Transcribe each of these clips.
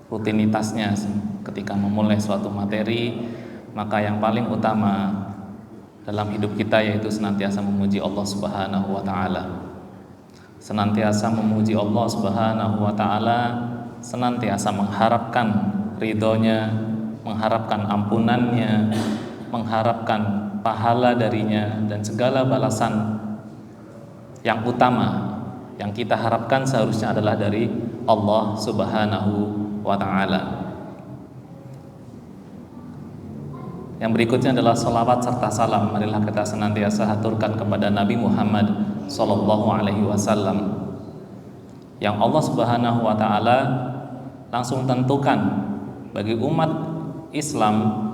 rutinitasnya ketika memulai suatu materi, maka yang paling utama dalam hidup kita yaitu senantiasa memuji Allah Subhanahu wa taala. Senantiasa memuji Allah Subhanahu wa taala, senantiasa mengharapkan ridhonya, mengharapkan ampunannya, mengharapkan pahala darinya, dan segala balasan yang utama yang kita harapkan seharusnya adalah dari Allah Subhanahu wa ta'ala. Yang berikutnya adalah salawat serta salam. Marilah kita senantiasa haturkan kepada Nabi Muhammad sallallahu alaihi wasallam, yang Allah Subhanahu wa ta'ala langsung tentukan bagi umat Islam,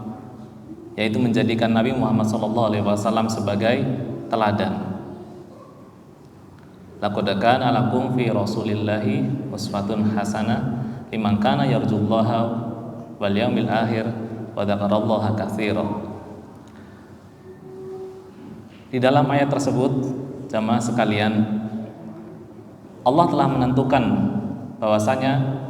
yaitu menjadikan Nabi Muhammad sallallahu alaihi wasallam sebagai teladan. Laqad kana lakum fi Rasulillahi uswatun hasanah liman kana yarjullaha wal yaumil akhir wa dzakarallaha katsiran. Di dalam ayat tersebut, jamaah sekalian, Allah telah menentukan bahwasanya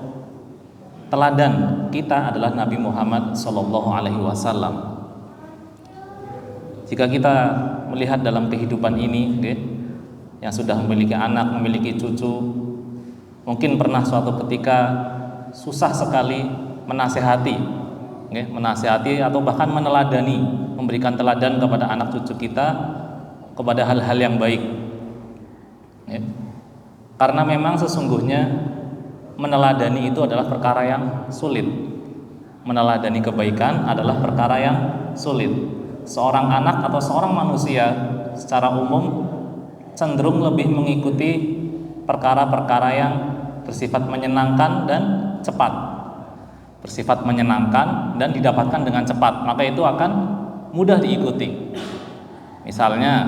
teladan kita adalah Nabi Muhammad sallallahu alaihi wasallam. Jika kita melihat dalam kehidupan ini, yang sudah memiliki anak, memiliki cucu, mungkin pernah suatu ketika susah sekali menasehati atau bahkan meneladani, memberikan teladan kepada anak cucu kita kepada hal-hal yang baik. Karena memang sesungguhnya meneladani itu adalah perkara yang sulit. Meneladani kebaikan adalah perkara yang sulit. Seorang anak atau seorang manusia secara umum cenderung lebih mengikuti perkara-perkara yang bersifat menyenangkan dan cepat, bersifat menyenangkan dan didapatkan dengan cepat, maka itu akan mudah diikuti. Misalnya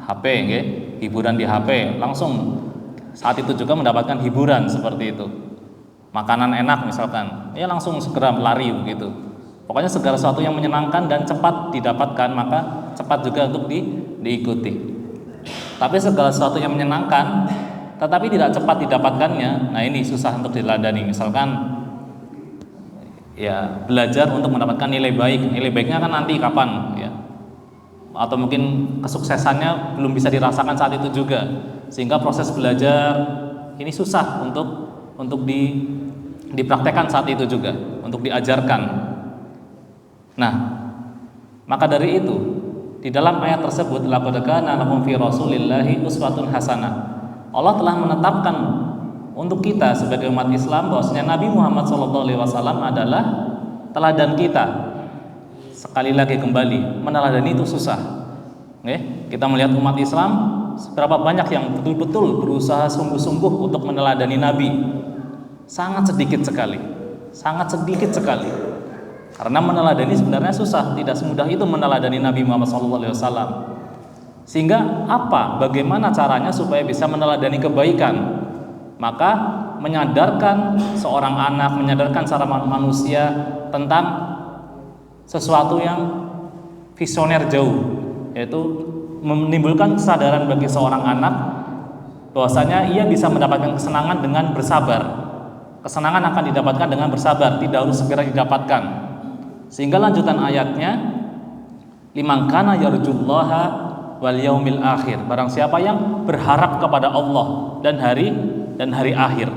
HP, hiburan di HP, langsung saat itu juga mendapatkan hiburan seperti itu. Makanan enak misalkan, ya langsung segera lari begitu. Pokoknya segala sesuatu yang menyenangkan dan cepat didapatkan, maka cepat juga untuk diikuti. Tapi segala sesuatu yang menyenangkan tetapi tidak cepat didapatkannya, nah ini susah untuk diladani. Misalkan ya belajar untuk mendapatkan nilai baik, nilai baiknya kan nanti kapan ya, atau mungkin kesuksesannya belum bisa dirasakan saat itu juga, sehingga proses belajar ini susah untuk dipraktekkan saat itu juga, untuk diajarkan. Nah, maka dari itu di dalam ayat tersebut, laqad kana lakum fi Rasulillahi uswatun hasanah, Allah telah menetapkan untuk kita sebagai umat Islam bahwasanya Nabi Muhammad SAW adalah teladan kita. Sekali lagi kembali, meneladani itu susah. Kita melihat umat Islam seberapa banyak yang betul-betul berusaha sungguh-sungguh untuk meneladani Nabi. Sangat sedikit sekali. Karena meneladani sebenarnya susah, tidak semudah itu meneladani Nabi Muhammad SAW. Sehingga bagaimana caranya supaya bisa meneladani kebaikan? Maka menyadarkan seorang anak, menyadarkan seorang manusia tentang sesuatu yang visioner jauh, yaitu menimbulkan kesadaran bagi seorang anak bahwasanya ia bisa mendapatkan kesenangan dengan bersabar. Kesenangan akan didapatkan dengan bersabar, tidak harus segera didapatkan. Sehingga lanjutan ayatnya, liman kana yarjullaha wal yaumil akhir, barang siapa yang berharap kepada Allah dan hari akhir.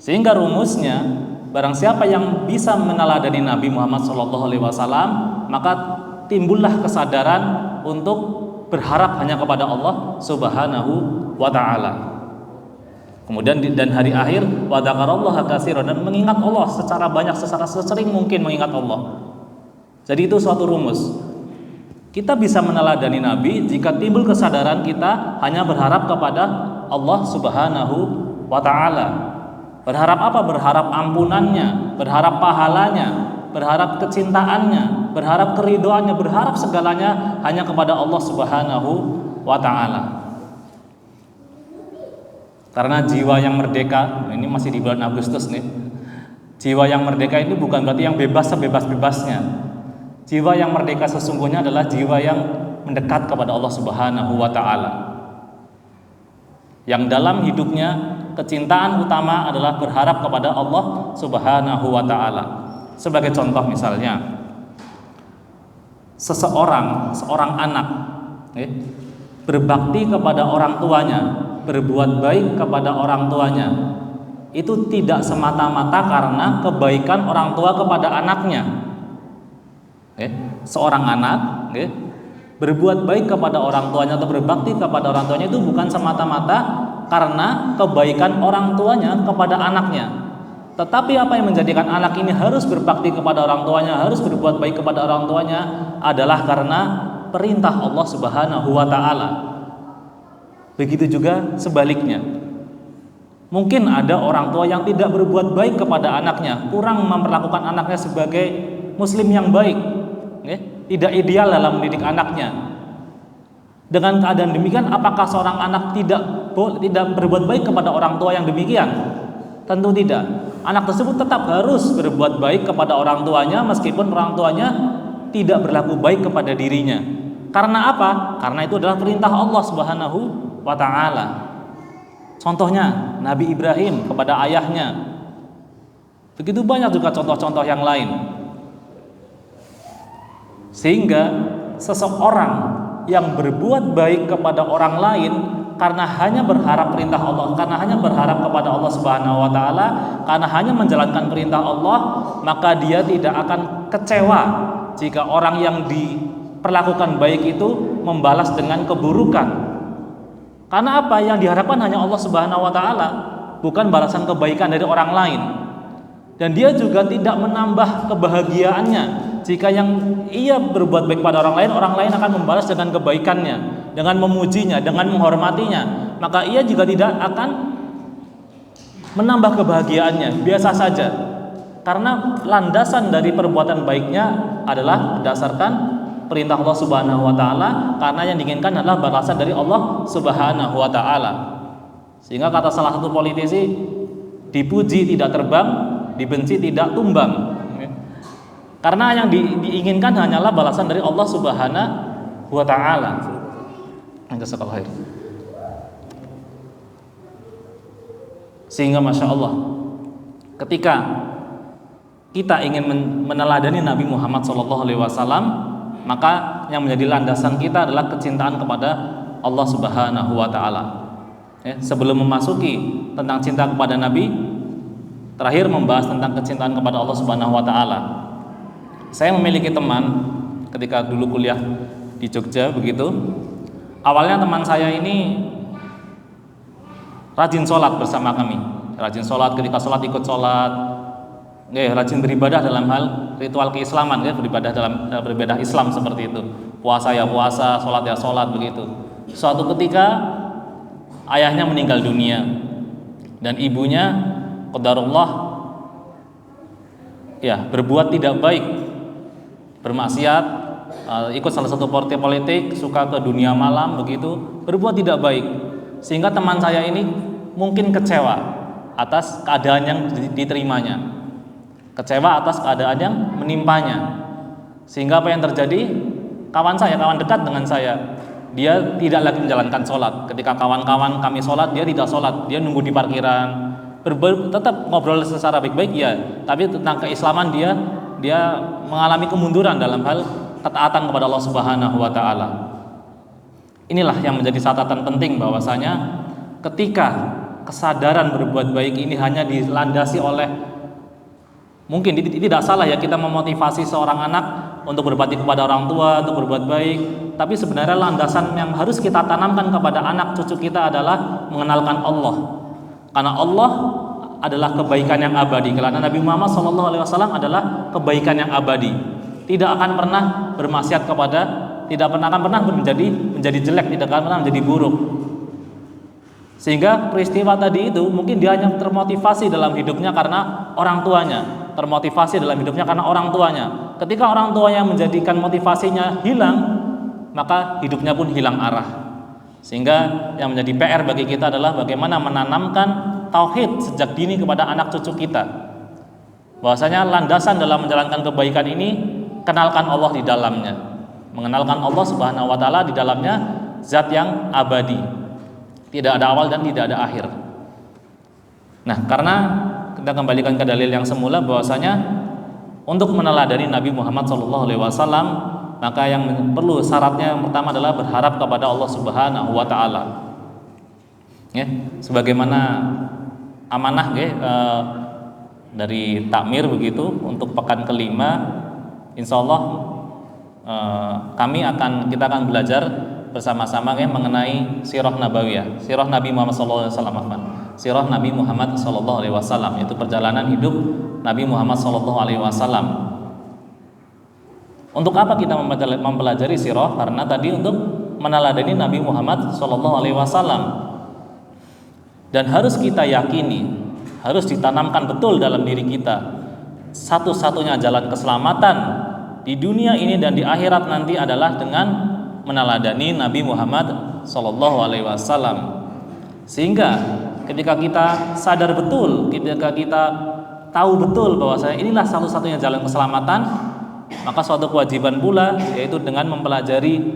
Sehingga rumusnya, barang siapa yang bisa meneladani Nabi Muhammad SAW, maka timbullah kesadaran untuk berharap hanya kepada Allah Subhanahu wa ta'ala. Kemudian dan hari akhir, wa dzakarallaha katsiran, dan mengingat Allah secara banyak, secara sesering mungkin mengingat Allah. Jadi itu suatu rumus. Kita bisa meneladani Nabi jika timbul kesadaran kita hanya berharap kepada Allah Subhanahu wa ta'ala. Berharap apa? Berharap ampunannya, berharap pahalanya, berharap kecintaannya, berharap keridhoannya, berharap segalanya hanya kepada Allah Subhanahu wa ta'ala. Karena jiwa yang merdeka, ini masih di bulan Agustus nih, jiwa yang merdeka ini bukan berarti yang bebas sebebas-bebasnya. Jiwa yang merdeka sesungguhnya adalah jiwa yang mendekat kepada Allah Subhanahu wa ta'ala, yang dalam hidupnya kecintaan utama adalah berharap kepada Allah Subhanahu wa taala. Sebagai contoh misalnya, seorang anak berbakti kepada orang tuanya, berbuat baik kepada orang tuanya, itu tidak semata-mata karena kebaikan orang tua kepada anaknya. Seorang anak berbuat baik kepada orang tuanya atau berbakti kepada orang tuanya itu bukan semata-mata karena kebaikan orang tuanya kepada anaknya. Tetapi apa yang menjadikan anak ini harus berbakti kepada orang tuanya, harus berbuat baik kepada orang tuanya adalah karena perintah Allah Subhanahu wa taala. Begitu juga sebaliknya. Mungkin ada orang tua yang tidak berbuat baik kepada anaknya, kurang memperlakukan anaknya sebagai muslim yang baik, tidak ideal dalam mendidik anaknya. Dengan keadaan demikian, apakah seorang anak tidak berbuat baik kepada orang tua yang demikian? Tentu tidak. Anak tersebut tetap harus berbuat baik kepada orang tuanya meskipun orang tuanya tidak berlaku baik kepada dirinya. Karena apa? Karena itu adalah perintah Allah Subhanahu wa taala. Contohnya Nabi Ibrahim kepada ayahnya. Begitu banyak juga contoh-contoh yang lain. Sehingga seseorang yang berbuat baik kepada orang lain karena hanya berharap perintah Allah, karena hanya berharap kepada Allah Subhanahu wa taala, karena hanya menjalankan perintah Allah, maka dia tidak akan kecewa jika orang yang diperlakukan baik itu membalas dengan keburukan. Karena apa? Yang diharapkan hanya Allah Subhanahu wa taala, bukan balasan kebaikan dari orang lain. Dan dia juga tidak menambah kebahagiaannya jika yang ia berbuat baik pada orang lain akan membalas dengan kebaikannya, dengan memujinya, dengan menghormatinya. Maka ia juga tidak akan menambah kebahagiaannya, biasa saja. Karena landasan dari perbuatan baiknya adalah berdasarkan perintah Allah Subhanahu wa taala, karena yang diinginkan adalah balasan dari Allah Subhanahu wa taala. Sehingga kata salah satu politisi, dipuji tidak terbang, dibenci tidak tumbang. Karena yang diinginkan hanyalah balasan dari Allah Subhanahu wa taala. Jazakallahu khair. Sehingga Masya Allah, ketika kita ingin meneladani Nabi Muhammad SAW, maka yang menjadi landasan kita adalah kecintaan kepada Allah Subhanahu wa taala. Sebelum memasuki tentang cinta kepada Nabi, terakhir membahas tentang kecintaan kepada Allah Subhanahu wa taala. Saya memiliki teman ketika dulu kuliah di Jogja begitu. Awalnya teman saya ini rajin sholat bersama kami, rajin sholat, ketika sholat ikut sholat, rajin beribadah dalam hal ritual keislaman, beribadah dalam beribadah Islam seperti itu. Puasa ya puasa, sholat ya sholat begitu. Suatu ketika ayahnya meninggal dunia dan ibunya qadarullah berbuat tidak baik, bermaksiat, ikut salah satu partai politik, suka ke dunia malam begitu, berbuat tidak baik. Sehingga teman saya ini mungkin kecewa atas keadaan yang diterimanya, kecewa atas keadaan yang menimpanya. Sehingga apa yang terjadi? Kawan dekat dengan saya, dia tidak lagi menjalankan sholat. Ketika kawan-kawan kami sholat, dia tidak sholat, dia nunggu di parkiran, tetap ngobrol secara baik-baik ya, tapi tentang keislaman dia mengalami kemunduran dalam hal ketaatan kepada Allah Subhanahu wa taala. Inilah yang menjadi catatan penting, bahwasanya ketika kesadaran berbuat baik ini hanya dilandasi oleh, mungkin tidak salah ya kita memotivasi seorang anak untuk berbakti kepada orang tua, untuk berbuat baik, tapi sebenarnya landasan yang harus kita tanamkan kepada anak cucu kita adalah mengenalkan Allah. Karena Allah adalah kebaikan yang abadi. Karena Nabi Muhammad SAW adalah kebaikan yang abadi. Tidak akan pernah bermaksiat tidak akan pernah menjadi jelek, tidak akan pernah menjadi buruk. Sehingga peristiwa tadi itu mungkin dia hanya termotivasi dalam hidupnya karena orang tuanya, termotivasi dalam hidupnya karena orang tuanya. Ketika orang tuanya menjadikan motivasinya hilang, maka hidupnya pun hilang arah. Sehingga yang menjadi PR bagi kita adalah bagaimana menanamkan tauhid sejak dini kepada anak cucu kita. Bahwasanya landasan dalam menjalankan kebaikan ini, kenalkan Allah di dalamnya. Mengenalkan Allah Subhanahu wa taala di dalamnya zat yang abadi. Tidak ada awal dan tidak ada akhir. Nah, karena kita kembalikan ke dalil yang semula bahwasanya untuk meneladani Nabi Muhammad SAW, maka yang perlu syaratnya yang pertama adalah berharap kepada Allah Subhanahu wa taala. Ya, sebagaimana amanah dari takmir begitu untuk pekan kelima, insya Allah kita akan belajar bersama-sama mengenai sirah nabawiyah, sirah Nabi Muhammad SAW, sirah Nabi Muhammad SAW, yaitu perjalanan hidup Nabi Muhammad SAW. Untuk apa kita mempelajari sirah? Karena tadi untuk meneladani Nabi Muhammad SAW, dan harus kita yakini, harus ditanamkan betul dalam diri kita, satu-satunya jalan keselamatan di dunia ini dan di akhirat nanti adalah dengan meneladani Nabi Muhammad SAW. Sehingga ketika kita sadar betul, ketika kita tahu betul bahwasanya inilah satu-satunya jalan keselamatan, maka suatu kewajiban pula yaitu dengan mempelajari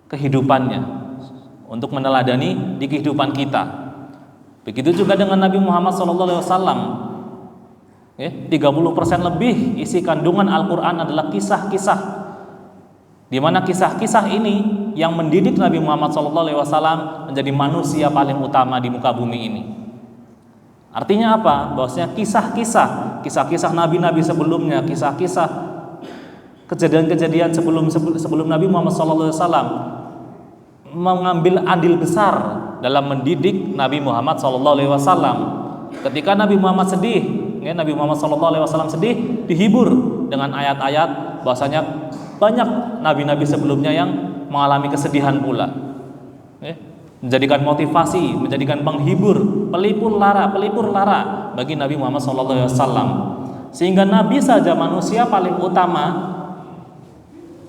kehidupannya untuk meneladani di kehidupan kita. Begitu juga dengan Nabi Muhammad SAW. 30% lebih isi kandungan Al-Quran adalah kisah-kisah, di mana kisah-kisah ini yang mendidik Nabi Muhammad SAW menjadi manusia paling utama di muka bumi ini. Artinya apa? Bahwasanya kisah-kisah nabi-nabi sebelumnya, kisah-kisah kejadian-kejadian sebelum Nabi Muhammad SAW mengambil andil besar dalam mendidik Nabi Muhammad SAW. Ketika Nabi Muhammad sedih, Nabi Muhammad SAW sedih, dihibur dengan ayat-ayat bahwasanya banyak nabi-nabi sebelumnya yang mengalami kesedihan pula. Menjadikan motivasi, menjadikan penghibur, pelipur lara bagi Nabi Muhammad SAW. Sehingga Nabi saja manusia paling utama,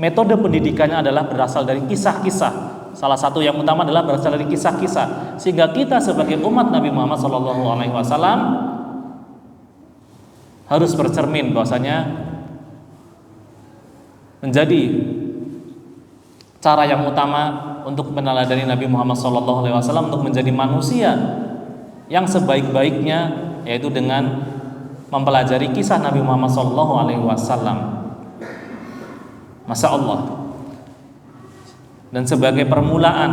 metode pendidikannya adalah berasal dari kisah-kisah. Salah satu yang utama adalah berasal dari kisah-kisah. Sehingga kita sebagai umat Nabi Muhammad SAW harus bercermin bahwasanya menjadi cara yang utama untuk meneladani Nabi Muhammad SAW untuk menjadi manusia yang sebaik-baiknya, yaitu dengan mempelajari kisah Nabi Muhammad SAW. Masya Allah. Dan sebagai permulaan,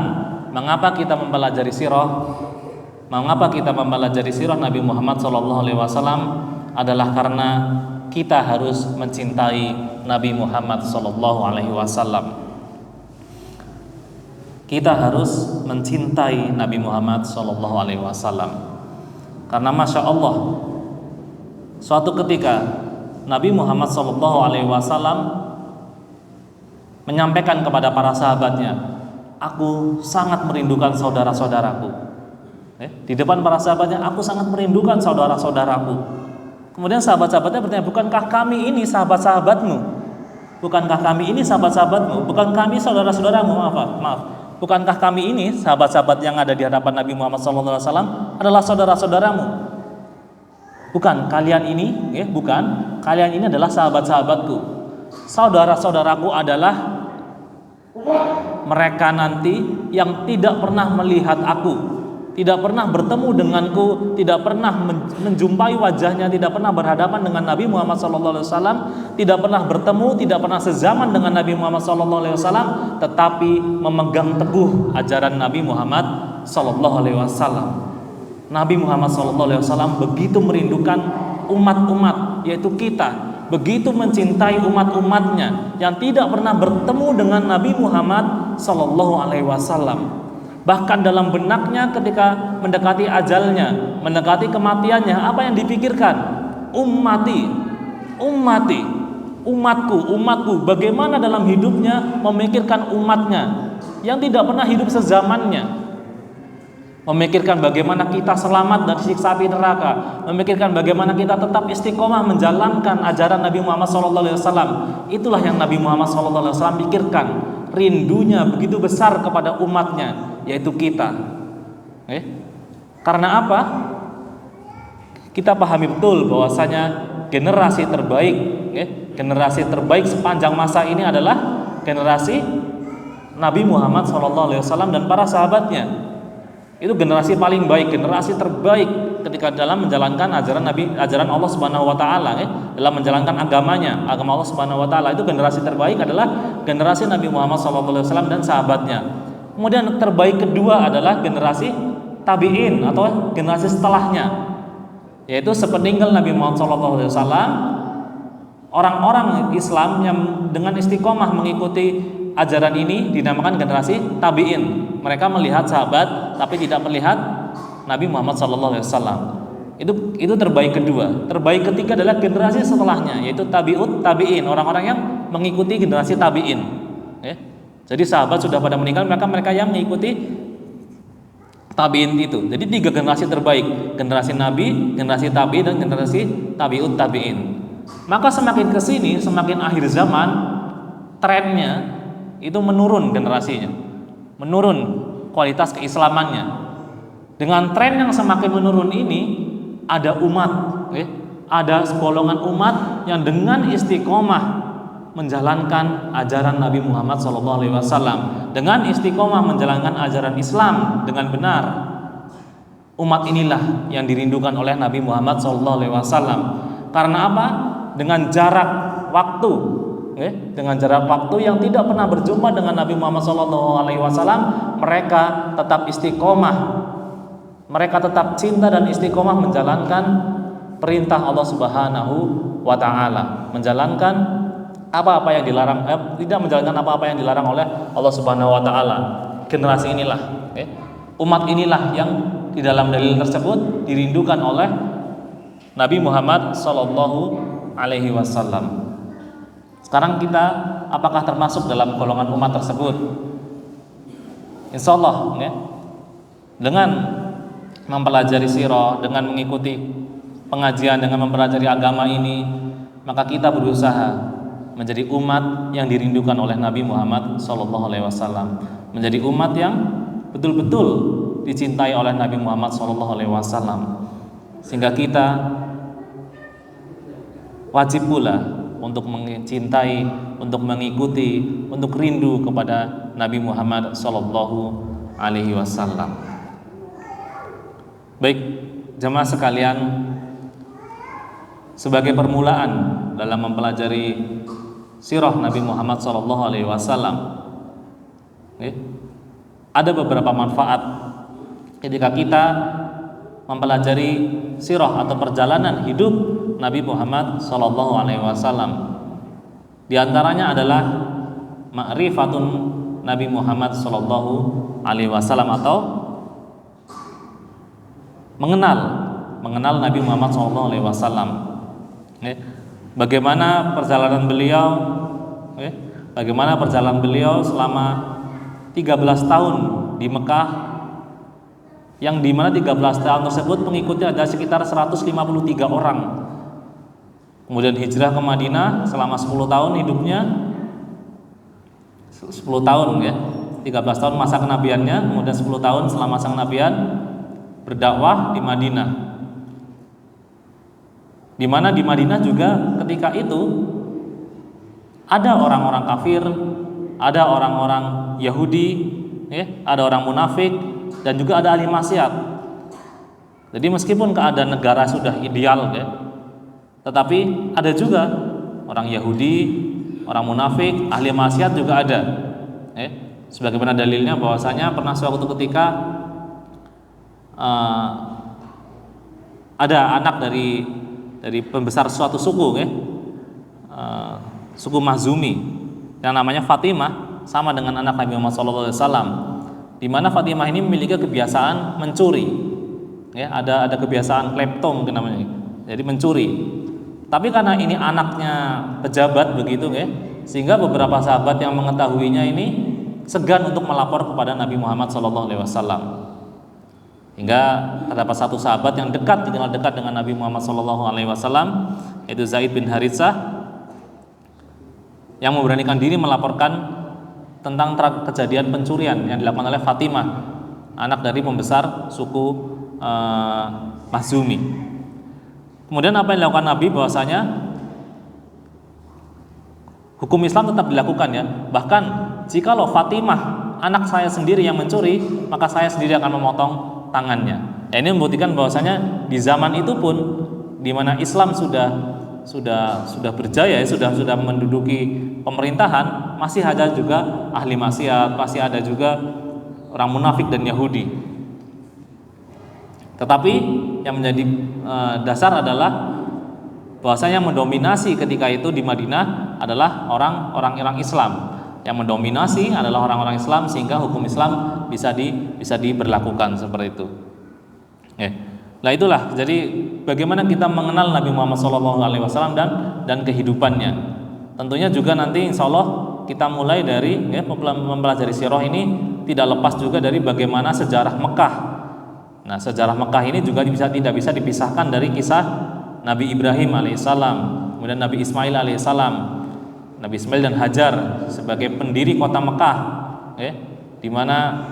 mengapa kita mempelajari sirah? Mengapa kita mempelajari sirah Nabi Muhammad SAW? Adalah karena kita harus mencintai Nabi Muhammad SAW. Kita harus mencintai Nabi Muhammad SAW. Karena Masya Allah, suatu ketika Nabi Muhammad SAW menyampaikan kepada para sahabatnya, aku sangat merindukan saudara-saudaraku. Di depan para sahabatnya, aku sangat merindukan saudara-saudaraku. Kemudian sahabat-sahabatnya bertanya, bukankah kami ini sahabat-sahabatmu? Bukankah kami ini sahabat-sahabatmu? Bukan kami saudara-saudaramu? Maaf. Bukankah kami ini sahabat-sahabat yang ada di hadapan Nabi Muhammad SAW adalah saudara-saudaramu? Bukan kalian ini, bukan kalian ini adalah sahabat-sahabatku. Saudara-saudaraku adalah mereka nanti yang tidak pernah melihat aku, tidak pernah bertemu denganku, tidak pernah menjumpai wajahnya, tidak pernah berhadapan dengan Nabi Muhammad SAW, tidak pernah bertemu, tidak pernah sezaman dengan Nabi Muhammad SAW, tetapi memegang teguh ajaran Nabi Muhammad SAW. Nabi Muhammad SAW begitu merindukan umat-umat, yaitu kita, begitu mencintai umat-umatnya yang tidak pernah bertemu dengan Nabi Muhammad SAW. Bahkan dalam benaknya ketika mendekati ajalnya, mendekati kematiannya, apa yang dipikirkan? Umatku. Bagaimana dalam hidupnya memikirkan umatnya yang tidak pernah hidup sezamannya, memikirkan bagaimana kita selamat dari siksa api neraka, memikirkan bagaimana kita tetap istiqomah menjalankan ajaran Nabi Muhammad SAW. Itulah yang Nabi Muhammad SAW pikirkan. Rindunya begitu besar kepada umatnya, yaitu kita. Karena apa? Kita pahami betul bahwasanya generasi terbaik sepanjang masa ini adalah generasi Nabi Muhammad SAW dan para sahabatnya. Itu generasi paling baik, generasi terbaik ketika dalam menjalankan ajaran Allah Subhanahu wa taala, dalam menjalankan agama Allah Subhanahu wa taala. Itu generasi terbaik adalah generasi Nabi Muhammad SAW dan sahabatnya. Kemudian terbaik kedua adalah generasi tabi'in atau generasi setelahnya, yaitu sepeninggal Nabi Muhammad SAW, orang-orang Islam yang dengan istiqomah mengikuti ajaran ini dinamakan generasi tabi'in. Mereka melihat sahabat tapi tidak melihat Nabi Muhammad SAW. Itu terbaik kedua. Terbaik ketiga adalah generasi setelahnya, yaitu tabi'in, orang-orang yang mengikuti generasi tabi'in. Jadi sahabat sudah pada meninggal, mereka yang mengikuti tabi'in itu. Jadi 3 generasi terbaik: generasi Nabi, generasi tabi'in, dan generasi tabi'in. Maka semakin kesini, semakin akhir zaman, trennya itu menurun generasinya, menurun kualitas keislamannya. Dengan tren yang semakin menurun ini, ada ada segolongan umat yang dengan istiqomah menjalankan ajaran Nabi Muhammad SAW, dengan istiqomah menjalankan ajaran Islam dengan benar. Umat inilah yang dirindukan oleh Nabi Muhammad SAW. Karena apa? Dengan jarak waktu, dengan jarak waktu yang tidak pernah berjumpa dengan Nabi Muhammad SAW, mereka tetap istiqomah, mereka tetap cinta dan istiqomah menjalankan perintah Allah Subhanahu wa taala, menjalankan apa-apa yang dilarang, tidak menjalankan apa-apa yang dilarang oleh Allah Subhanahu wa taala. Generasi inilah, umat inilah yang di dalam dalil tersebut dirindukan oleh Nabi Muhammad SAW. Sekarang kita apakah termasuk dalam golongan umat tersebut? Insya Allah, dengan mempelajari sirah, dengan mengikuti pengajian, dengan mempelajari agama ini, maka kita berusaha menjadi umat yang dirindukan oleh Nabi Muhammad SAW, menjadi umat yang betul-betul dicintai oleh Nabi Muhammad SAW, sehingga kita wajib pula untuk mencintai, untuk mengikuti, untuk rindu kepada Nabi Muhammad SAW. Baik, jemaah sekalian, sebagai permulaan dalam mempelajari sirah Nabi Muhammad SAW, ada beberapa manfaat ketika kita mempelajari sirah atau perjalanan hidup Nabi Muhammad SAW. Di antaranya adalah ma'rifatun Nabi Muhammad SAW atau mengenal Nabi Muhammad SAW. Bagaimana perjalanan beliau selama 13 tahun di Mekah, yang dimana 13 tahun tersebut pengikutnya ada sekitar 153 orang. Kemudian hijrah ke Madinah selama 10 tahun hidupnya, 10 tahun 13 tahun masa kenabiannya, kemudian 10 tahun selama masa kenabian berdakwah di Madinah. Di mana di Madinah juga ketika itu ada orang-orang kafir, ada orang-orang Yahudi, ada orang munafik, dan juga ada ahli maksiat. Jadi meskipun keadaan negara sudah ideal, tetapi ada juga orang Yahudi, orang munafik, ahli maksiat juga ada. Sebagaimana dalilnya bahwasanya pernah suatu ketika ada anak dari pembesar suatu suku, suku Makhzumi, yang namanya Fatimah, sama dengan anak Nabi Muhammad SAW. Di mana Fatimah ini memiliki kebiasaan mencuri, ada kebiasaan kleptom namanya, jadi mencuri. Tapi karena ini anaknya pejabat begitu, sehingga beberapa sahabat yang mengetahuinya ini segan untuk melapor kepada Nabi Muhammad SAW. Hingga terdapat satu sahabat yang dikenal dekat dengan Nabi Muhammad SAW, yaitu Zaid bin Haritsah, yang memberanikan diri melaporkan tentang kejadian pencurian yang dilakukan oleh Fatimah, anak dari pembesar suku Makhzumi. Kemudian apa yang dilakukan Nabi, bahwasanya hukum Islam tetap dilakukan, Bahkan jikalau Fatimah anak saya sendiri yang mencuri, maka saya sendiri akan memotong tangannya. Ini membuktikan bahwasanya di zaman itu pun di mana Islam sudah berjaya, sudah menduduki pemerintahan, masih ada juga ahli maksiat, masih ada juga orang munafik dan Yahudi. Tetapi yang menjadi dasar adalah bahwasanya mendominasi ketika itu di Madinah adalah orang-orang Islam. Yang mendominasi adalah orang-orang Islam, sehingga hukum Islam bisa diberlakukan seperti itu. Nah itulah, jadi bagaimana kita mengenal Nabi Muhammad SAW dan kehidupannya. Tentunya juga nanti insya Allah kita mulai dari mempelajari sirah ini tidak lepas juga dari bagaimana sejarah Mekah. Nah, sejarah Mekah ini juga tidak bisa dipisahkan dari kisah Nabi Ibrahim alaihissalam, kemudian Nabi Ismail alaihissalam, Nabi Ismail dan Hajar sebagai pendiri kota Mekah, di mana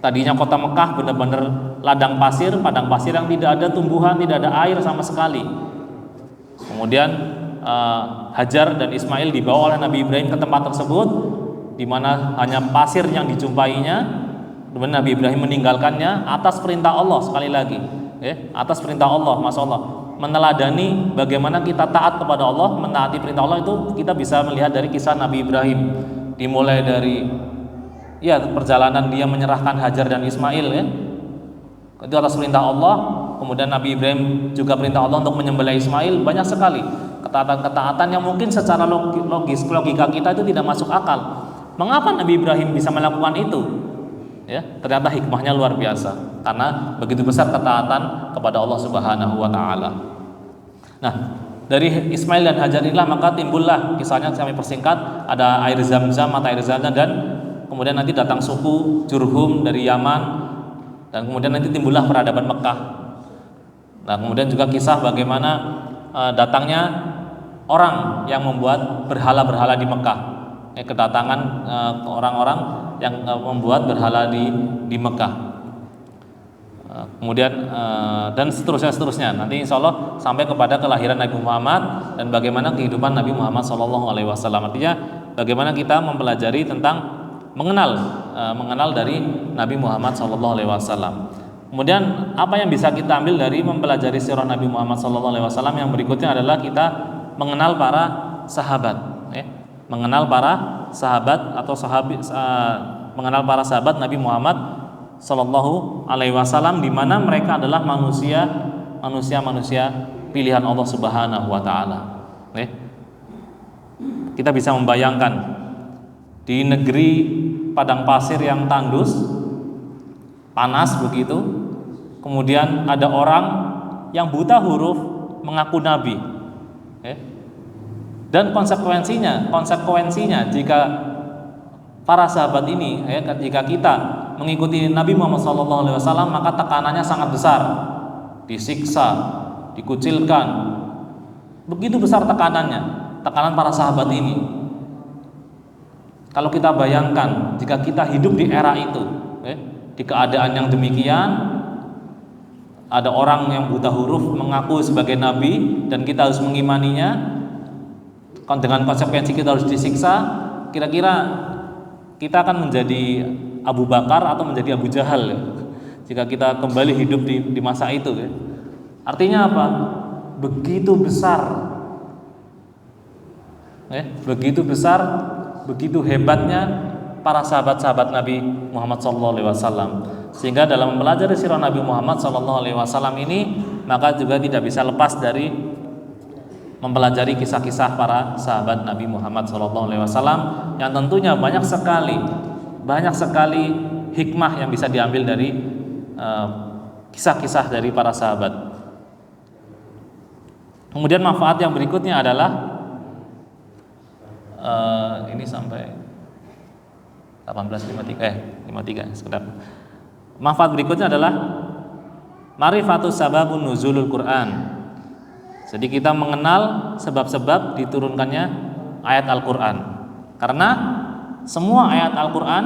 tadinya kota Mekah benar-benar ladang pasir, padang pasir yang tidak ada tumbuhan, tidak ada air sama sekali. Kemudian Hajar dan Ismail dibawa oleh Nabi Ibrahim ke tempat tersebut, di mana hanya pasir yang dijumpainya. Kemudian Nabi Ibrahim meninggalkannya atas perintah Allah, sekali lagi, atas perintah Allah, masya Allah. Meneladani bagaimana kita taat kepada Allah, menaati perintah Allah itu kita bisa melihat dari kisah Nabi Ibrahim. Dimulai dari perjalanan dia menyerahkan Hajar dan Ismail, itu atas perintah Allah. Kemudian Nabi Ibrahim juga perintah Allah untuk menyembelih Ismail. Banyak sekali ketaatan-ketaatan yang mungkin secara logika kita itu tidak masuk akal. Mengapa Nabi Ibrahim bisa melakukan itu? Ternyata hikmahnya luar biasa, karena begitu besar ketaatan kepada Allah Subhanahu wa taala. Nah, dari Ismail dan Hajar inilah maka timbullah, kisahnya kami persingkat, ada air Zam-Zam, mata air Zam-Zam, dan kemudian nanti datang suku Jurhum dari Yaman, dan kemudian nanti timbullah peradaban Mekah. Nah, kemudian juga kisah bagaimana datangnya orang yang membuat berhala-berhala di Mekah, kedatangan orang-orang yang membuat berhala di Mekah. Kemudian dan seterusnya. Nanti insya Allah sampai kepada kelahiran Nabi Muhammad dan bagaimana kehidupan Nabi Muhammad SAW. Artinya bagaimana kita mempelajari tentang mengenal dari Nabi Muhammad SAW. Kemudian apa yang bisa kita ambil dari mempelajari sirah Nabi Muhammad SAW yang berikutnya adalah kita mengenal para sahabat, mengenal para sahabat atau mengenal para sahabat Nabi Muhammad Sallallahu Alaihi Wasallam, di mana mereka adalah manusia pilihan Allah Subhanahu Wa Taala. Kita bisa membayangkan di negeri padang pasir yang tandus, panas begitu, kemudian ada orang yang buta huruf mengaku nabi, dan konsekuensinya jika para sahabat ini, jika kita mengikuti Nabi Muhammad SAW, maka tekanannya sangat besar, disiksa, dikucilkan, begitu besar tekanan para sahabat ini. Kalau kita bayangkan jika kita hidup di era itu, di keadaan yang demikian, ada orang yang buta huruf mengaku sebagai nabi dan kita harus mengimaninya, dengan konsekuensi kita harus disiksa, kira-kira kita akan menjadi Abu Bakar atau menjadi Abu Jahal jika kita kembali hidup di masa itu. Artinya apa? Begitu besar, begitu hebatnya para sahabat-sahabat Nabi Muhammad SAW. Sehingga dalam mempelajari sirah Nabi Muhammad SAW ini, maka juga tidak bisa lepas dari mempelajari kisah-kisah para sahabat Nabi Muhammad SAW yang tentunya banyak sekali hikmah yang bisa diambil dari kisah-kisah dari para sahabat. Kemudian manfaat yang berikutnya adalah ini sampai 53 sekedar. Manfaat berikutnya adalah ma'rifatus sababun nuzulul Quran. Jadi kita mengenal sebab-sebab diturunkannya ayat Al-Quran, karena semua ayat Al-Quran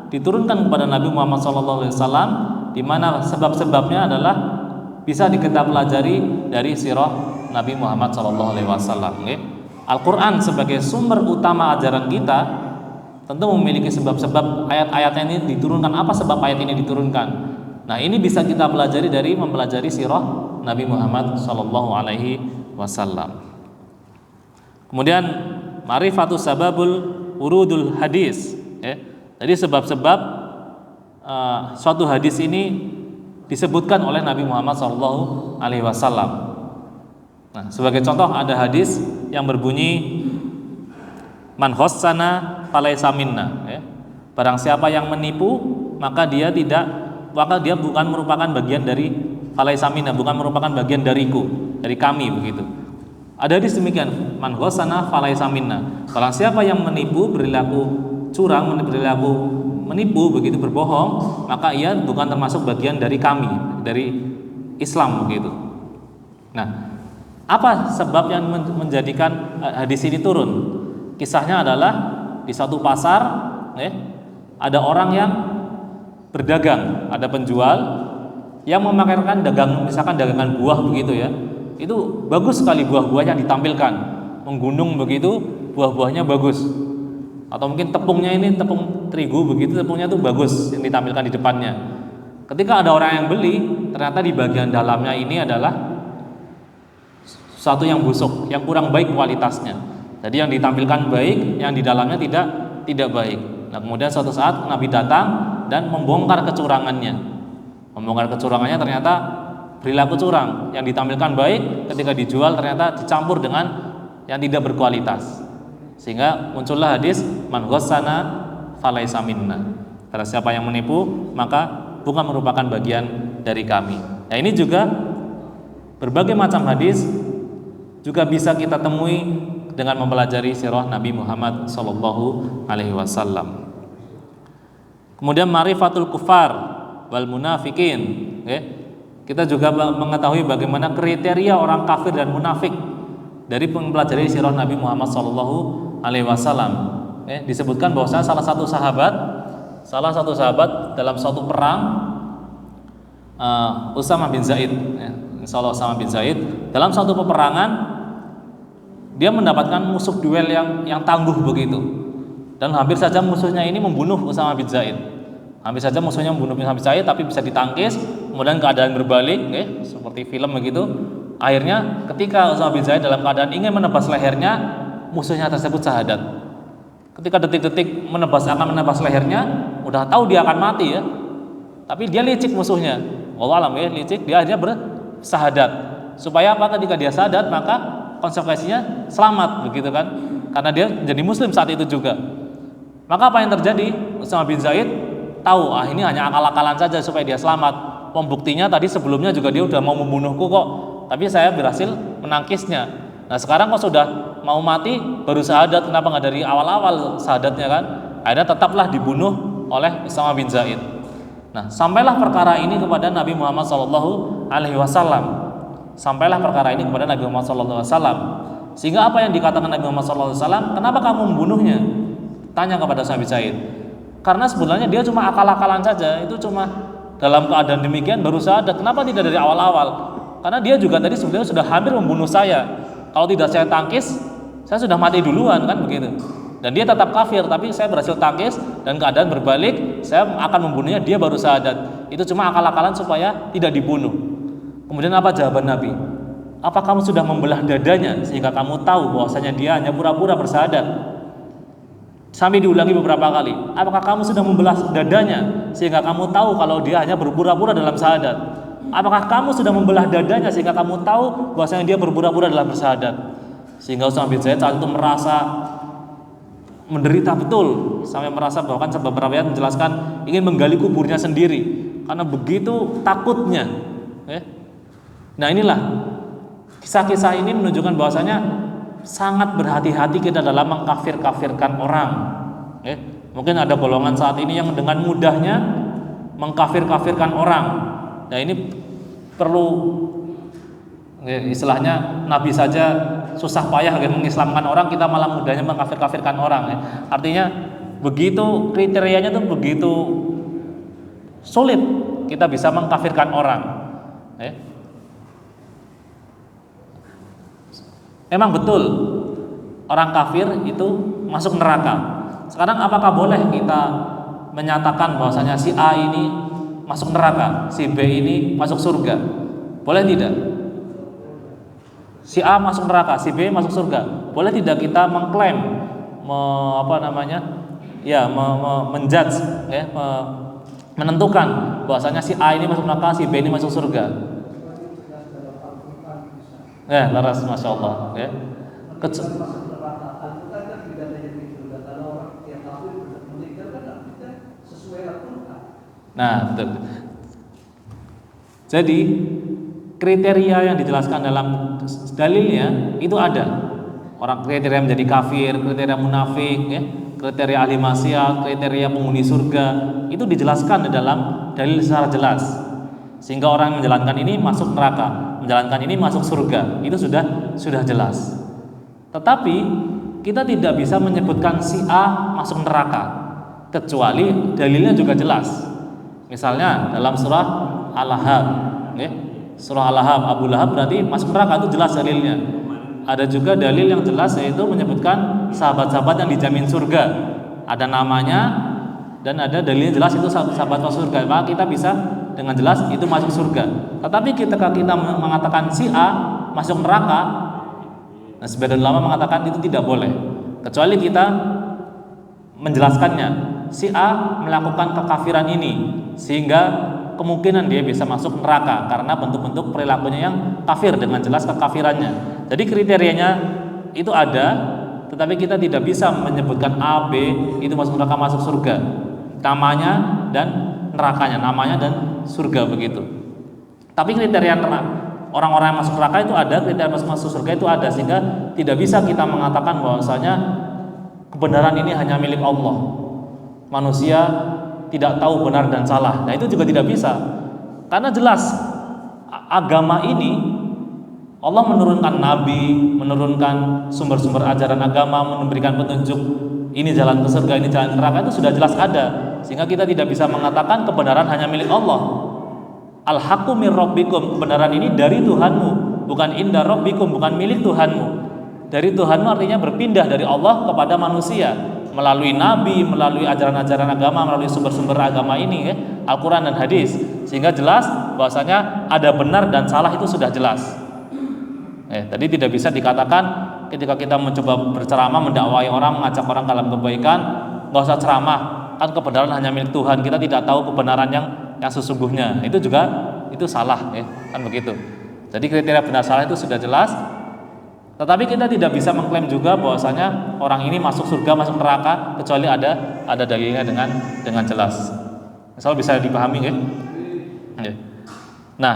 diturunkan kepada Nabi Muhammad SAW, di mana sebab-sebabnya adalah bisa kita pelajari dari sirah Nabi Muhammad SAW. Al-Quran sebagai sumber utama ajaran kita tentu memiliki sebab-sebab ayat-ayatnya ini diturunkan. Apa sebab ayat ini diturunkan? Nah, ini bisa kita pelajari dari mempelajari sirah Nabi Muhammad sallallahu alaihi wasallam. Kemudian ma'rifatus sababul urudul hadis, ya. Jadi sebab-sebab suatu hadis ini disebutkan oleh Nabi Muhammad sallallahu alaihi wasallam. Nah, sebagai contoh ada hadis yang berbunyi man khassana falaysa minna, ya. Barang siapa yang menipu, maka dia bukan merupakan bagian dari falaysa minna, bukan merupakan bagian dariku, dari kami, begitu. Ada hadis demikian, man khassana falaysa minna. Barang siapa yang menipu, berlaku curang, berlaku menipu, begitu, berbohong, maka ia bukan termasuk bagian dari kami, dari Islam, begitu. Nah, apa sebab yang menjadikan hadis ini turun? Kisahnya adalah di satu pasar, ada orang yang berdagang, ada penjual yang memamerkan misalkan dagangan buah, begitu ya. Itu bagus sekali buah-buah yang ditampilkan, menggunung begitu, buah-buahnya bagus. Atau mungkin tepungnya ini tepung terigu, begitu, tepungnya itu bagus yang ditampilkan di depannya. Ketika ada orang yang beli, ternyata di bagian dalamnya ini adalah satu yang busuk, yang kurang baik kualitasnya. Jadi yang ditampilkan baik, yang di dalamnya tidak baik. Nah, kemudian suatu saat Nabi datang dan membongkar kecurangannya. Membongkar kecurangannya, ternyata perilaku curang. Yang ditampilkan baik, ketika dijual ternyata dicampur dengan yang tidak berkualitas. Sehingga muncullah hadis man ghassana falaysa minna. Karena siapa yang menipu, maka bukan merupakan bagian dari kami. Nah, ini juga berbagai macam hadis juga bisa kita temui dengan mempelajari sirah Nabi Muhammad sallallahu alaihi wasallam. Kemudian ma'rifatul kufar wal munafikin, ya. Kita juga mengetahui bagaimana kriteria orang kafir dan munafik dari mempelajari sirah Nabi Muhammad sallallahu alaihi wasallam. Disebutkan bahwasanya salah satu sahabat dalam suatu perang, Usamah bin Zaid, insyaallah Usamah bin Zaid, dalam suatu peperangan dia mendapatkan musuh duel yang tangguh, begitu, dan hampir saja musuhnya ini membunuh Usamah bin Zaid. Hampir saja musuhnya membunuh Usamah bin Zaid, tapi bisa ditangkis. Kemudian keadaan berbalik, seperti film begitu. Akhirnya ketika Usamah bin Zaid dalam keadaan ingin menebas lehernya, musuhnya tersebut syahadat. Ketika detik-detik akan menebas lehernya, udah tahu dia akan mati, ya, tapi dia licik musuhnya. Wallahu alam, ya, licik, dia akhirnya bersyahadat. Supaya apa? Ketika dia syahadat, maka konsekuensinya selamat, begitu kan? Karena dia jadi muslim saat itu juga. Maka apa yang terjadi? Usamah bin Zaid tahu, ini hanya akal-akalan saja supaya dia selamat. Pembuktinya tadi sebelumnya juga dia udah mau membunuhku kok, tapi saya berhasil menangkisnya. Nah, sekarang kok sudah mau mati baru syahadat, kenapa nggak dari awal-awal syahadatnya, kan? Akhirnya tetaplah dibunuh oleh Usamah bin Zaid. Nah, sampailah perkara ini kepada Nabi Muhammad sallallahu alaihi wasallam. Sampailah perkara ini kepada Nabi Muhammad SAW. Sehingga apa yang dikatakan Nabi Muhammad SAW, kenapa kamu membunuhnya? Tanya kepada Usamah bin Zaid. Karena sebenarnya dia cuma akal-akalan saja, itu cuma dalam keadaan demikian baru syahadat. Kenapa tidak dari awal-awal? Karena dia juga tadi sebenarnya sudah hampir membunuh saya. Kalau tidak saya tangkis, saya sudah mati duluan, kan begitu. Dan dia tetap kafir, tapi saya berhasil tangkis dan keadaan berbalik, saya akan membunuhnya, dia baru syahadat. Itu cuma akal-akalan supaya tidak dibunuh. Kemudian apa jawaban Nabi? Apa kamu sudah membelah dadanya sehingga kamu tahu bahwasanya dia hanya pura-pura bersyahadat? Sampai diulangi beberapa kali. Apakah kamu sudah membelah dadanya sehingga kamu tahu kalau dia hanya berpura-pura dalam syahadat? Apakah kamu sudah membelah dadanya sehingga kamu tahu bahwasanya dia berpura-pura dalam bersyahadat? Sehingga Usamah bin Zaid saat itu merasa menderita betul, sampai merasa bahkan beberapa ayat menjelaskan ingin menggali kuburnya sendiri karena begitu takutnya. Nah, inilah kisah-kisah ini menunjukkan bahwasanya sangat berhati-hati kita dalam mengkafir-kafirkan orang. Mungkin ada golongan saat ini yang dengan mudahnya mengkafir-kafirkan orang. Nah, ini perlu, istilahnya Nabi saja susah payah agar mengislamkan orang, kita malah mudahnya mengkafir-kafirkan orang. Artinya begitu kriterianya tuh begitu sulit kita bisa mengkafirkan orang. Memang betul orang kafir itu masuk neraka. Sekarang apakah boleh kita menyatakan bahwasanya si A ini masuk neraka, si B ini masuk surga. Boleh tidak? Si A masuk neraka, si B masuk surga. Boleh tidak kita mengklaim menjudge ya, menentukan bahwasanya si A ini masuk neraka, si B ini masuk surga. Ya, laras, masya Allah. Ya. Nah, betul. Jadi kriteria yang dijelaskan dalam dalilnya itu ada. Orang kriteria menjadi kafir, kriteria munafik, ya, kriteria ahli maksiat, kriteria penghuni surga, itu dijelaskan di dalam dalil secara jelas. Sehingga orang yang menjalankan ini masuk neraka, menjalankan ini masuk surga, itu sudah jelas. Tetapi kita tidak bisa menyebutkan si A masuk neraka kecuali dalilnya juga jelas. Misalnya dalam surah Al-Lahab, ya, surah Al-Lahab, Abu Lahab berarti masuk neraka, itu jelas dalilnya. Ada juga dalil yang jelas yaitu menyebutkan sahabat-sahabat yang dijamin surga, ada namanya dan ada dalilnya jelas itu sahabat masuk surga, maka kita bisa dengan jelas itu masuk surga. Tetapi ketika kita mengatakan si A masuk neraka, nah sebagian ulama mengatakan itu tidak boleh kecuali kita menjelaskannya. Si A melakukan kekafiran ini sehingga kemungkinan dia bisa masuk neraka karena bentuk-bentuk perilakunya yang kafir dengan jelas kekafirannya. Jadi kriterianya itu ada, tetapi kita tidak bisa menyebutkan A, B itu masuk neraka, masuk surga. Namanya dan nerakanya, namanya dan surga begitu. Tapi kriteria orang-orang yang masuk neraka itu ada, kriteria masuk surga itu ada, sehingga tidak bisa kita mengatakan bahwasanya kebenaran ini hanya milik Allah. Manusia tidak tahu benar dan salah. Nah, itu juga tidak bisa. Karena jelas agama ini Allah menurunkan nabi, menurunkan sumber-sumber ajaran agama, memberikan petunjuk ini jalan ke surga, ini jalan neraka, itu sudah jelas ada. Sehingga kita tidak bisa mengatakan kebenaran hanya milik Allah. Al-haqqu mir rabbikum, kebenaran ini dari Tuhanmu, bukan inda rabbikum, bukan milik Tuhanmu. Dari Tuhanmu artinya berpindah dari Allah kepada manusia melalui nabi, melalui ajaran-ajaran agama, melalui sumber-sumber agama ini, ya, Al-Quran dan hadis, sehingga jelas bahwasanya ada benar dan salah itu sudah jelas. Tadi tidak bisa dikatakan ketika kita mencoba berceramah, mendakwai orang, mengajak orang dalam kebaikan, nggak usah ceramah, kan kebenaran hanya milik Tuhan, kita tidak tahu kebenaran yang sesungguhnya. Itu juga itu salah, ya, kan begitu. Jadi kriteria benar salah itu sudah jelas. Tetapi kita tidak bisa mengklaim juga bahwasanya orang ini masuk surga, masuk neraka kecuali ada dalilnya dengan jelas. Misal bisa dipahami, ya. Nah,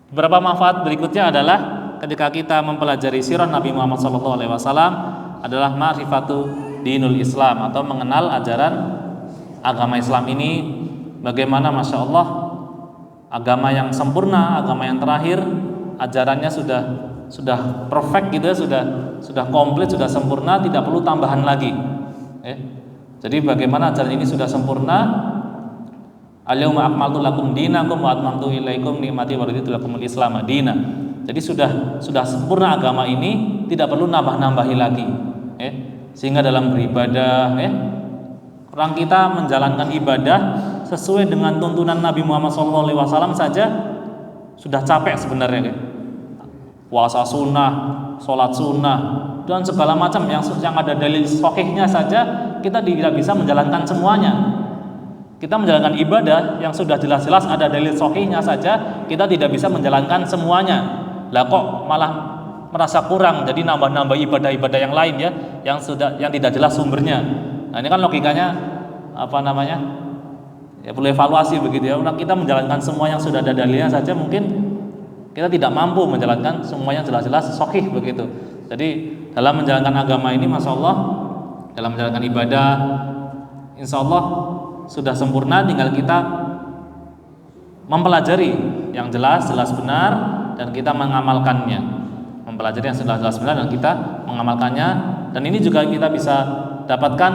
beberapa manfaat berikutnya adalah ketika kita mempelajari sirah Nabi Muhammad SAW adalah ma'rifatu dinul Islam, atau mengenal ajaran agama Islam ini bagaimana, masya Allah, agama yang sempurna, agama yang terakhir, ajarannya sudah perfect gitu ya, sudah komplit, sudah sempurna, tidak perlu tambahan lagi. Jadi bagaimana ajaran ini sudah sempurna? Al-yawma akmaltu lakum dinakum wa atmamtu ilaikum ni'mati wa raditu lakumul Islam madina. Jadi sudah sempurna agama ini, tidak perlu nambah-nambahi lagi. Sehingga dalam beribadah, orang kita menjalankan ibadah sesuai dengan tuntunan Nabi Muhammad SAW saja sudah capek sebenarnya. Puasa sunnah, sholat sunnah, dan segala macam yang ada dalil sahihnya saja kita tidak bisa menjalankan semuanya. Kita menjalankan ibadah yang sudah jelas-jelas ada dalil sahihnya saja kita tidak bisa menjalankan semuanya. Lah kok malah merasa kurang, jadi nambah-nambah ibadah-ibadah yang lain, ya, yang tidak jelas sumbernya. Nah, ini kan logikanya ya perlu evaluasi begitu, ya. Kita menjalankan semua yang sudah ada dalilnya saja mungkin kita tidak mampu menjalankan semuanya jelas-jelas sahih begitu. Jadi dalam menjalankan agama ini, masya Allah, dalam menjalankan ibadah, insya Allah sudah sempurna, tinggal kita mempelajari yang jelas benar dan kita mengamalkannya. Mempelajari yang jelas benar dan kita mengamalkannya, dan ini juga kita bisa dapatkan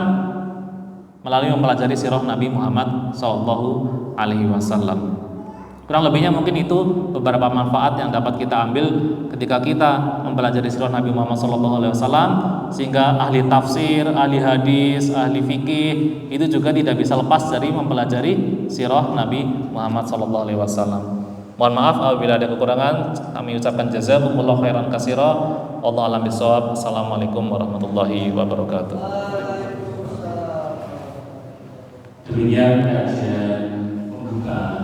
melalui mempelajari sirah Nabi Muhammad SAW. Kurang lebihnya mungkin itu beberapa manfaat yang dapat kita ambil ketika kita mempelajari sirah Nabi Muhammad SAW, sehingga ahli tafsir, ahli hadis, ahli fikih itu juga tidak bisa lepas dari mempelajari sirah Nabi Muhammad SAW. Mohon maaf apabila ada kekurangan, kami ucapkan jazakumullah khairan katsira. Wallahu a'lam bishawab. Assalamualaikum warahmatullahi wabarakatuh. Demikian kajian membuka